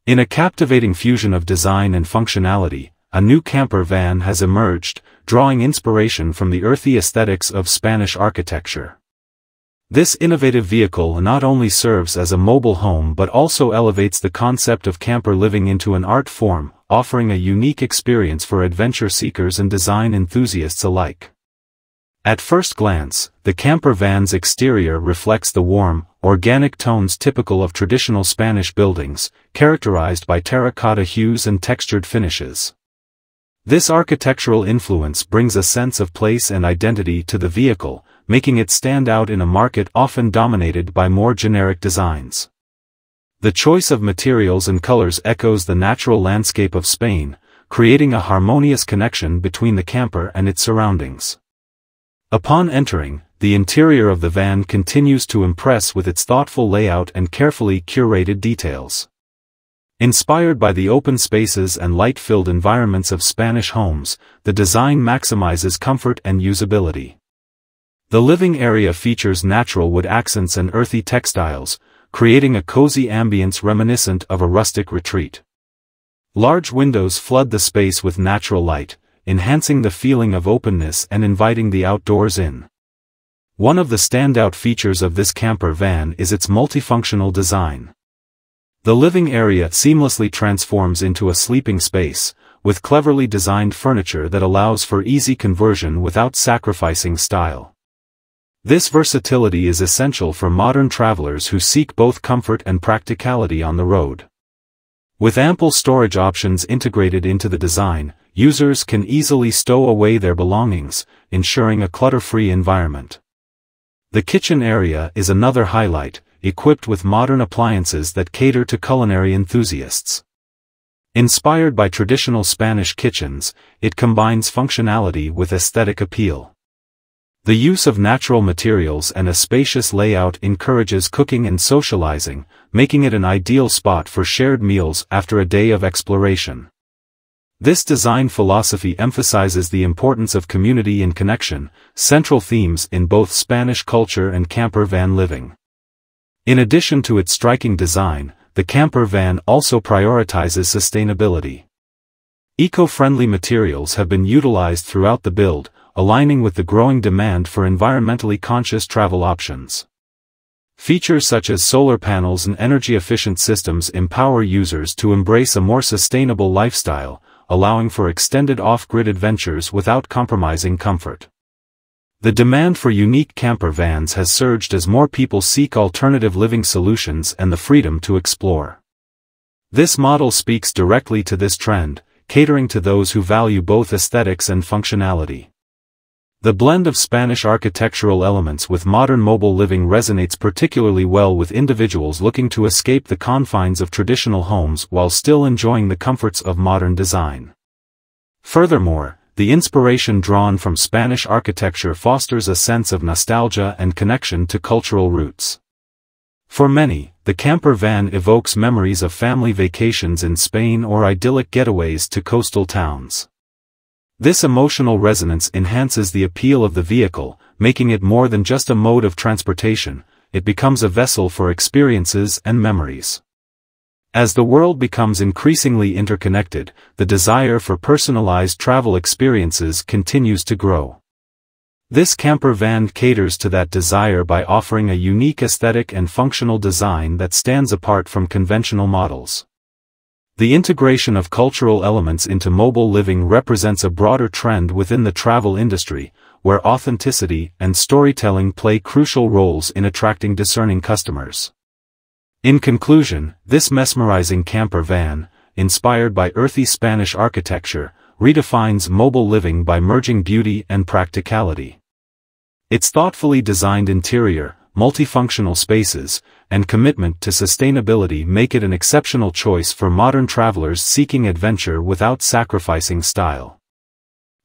In a captivating fusion of design and functionality, a new camper van has emerged, drawing inspiration from the earthy aesthetics of Spanish architecture. This innovative vehicle not only serves as a mobile home but also elevates the concept of camper living into an art form, offering a unique experience for adventure seekers and design enthusiasts alike. At first glance, the camper van's exterior reflects the warm, organic tones typical of traditional Spanish buildings, characterized by terracotta hues and textured finishes. This architectural influence brings a sense of place and identity to the vehicle, making it stand out in a market often dominated by more generic designs. The choice of materials and colors echoes the natural landscape of Spain, creating a harmonious connection between the camper and its surroundings. Upon entering, the interior of the van continues to impress with its thoughtful layout and carefully curated details. Inspired by the open spaces and light-filled environments of Spanish homes, the design maximizes comfort and usability. The living area features natural wood accents and earthy textiles, creating a cozy ambience reminiscent of a rustic retreat. Large windows flood the space with natural light, enhancing the feeling of openness and inviting the outdoors in. One of the standout features of this camper van is its multifunctional design. The living area seamlessly transforms into a sleeping space, with cleverly designed furniture that allows for easy conversion without sacrificing style. This versatility is essential for modern travelers who seek both comfort and practicality on the road. With ample storage options integrated into the design, users can easily stow away their belongings, ensuring a clutter-free environment. The kitchen area is another highlight, equipped with modern appliances that cater to culinary enthusiasts. Inspired by traditional Spanish kitchens, it combines functionality with aesthetic appeal. The use of natural materials and a spacious layout encourages cooking and socializing, making it an ideal spot for shared meals after a day of exploration. This design philosophy emphasizes the importance of community and connection, central themes in both Spanish culture and camper van living. In addition to its striking design, the camper van also prioritizes sustainability. Eco-friendly materials have been utilized throughout the build, aligning with the growing demand for environmentally conscious travel options. Features such as solar panels and energy-efficient systems empower users to embrace a more sustainable lifestyle, allowing for extended off-grid adventures without compromising comfort. The demand for unique camper vans has surged as more people seek alternative living solutions and the freedom to explore. This model speaks directly to this trend, catering to those who value both aesthetics and functionality. The blend of Spanish architectural elements with modern mobile living resonates particularly well with individuals looking to escape the confines of traditional homes while still enjoying the comforts of modern design. Furthermore, the inspiration drawn from Spanish architecture fosters a sense of nostalgia and connection to cultural roots. For many, the camper van evokes memories of family vacations in Spain or idyllic getaways to coastal towns. This emotional resonance enhances the appeal of the vehicle, making it more than just a mode of transportation. It becomes a vessel for experiences and memories. As the world becomes increasingly interconnected, the desire for personalized travel experiences continues to grow. This camper van caters to that desire by offering a unique aesthetic and functional design that stands apart from conventional models. The integration of cultural elements into mobile living represents a broader trend within the travel industry, where authenticity and storytelling play crucial roles in attracting discerning customers. In conclusion, this mesmerizing camper van, inspired by earthy Spanish architecture, redefines mobile living by merging beauty and practicality. Its thoughtfully designed interior, multifunctional spaces, and commitment to sustainability make it an exceptional choice for modern travelers seeking adventure without sacrificing style.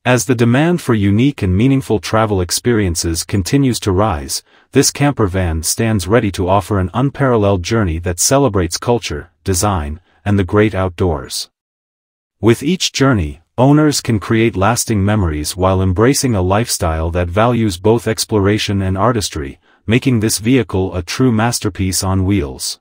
As the demand for unique and meaningful travel experiences continues to rise, this camper van stands ready to offer an unparalleled journey that celebrates culture, design, and the great outdoors. With each journey, owners can create lasting memories while embracing a lifestyle that values both exploration and artistry, making this vehicle a true masterpiece on wheels.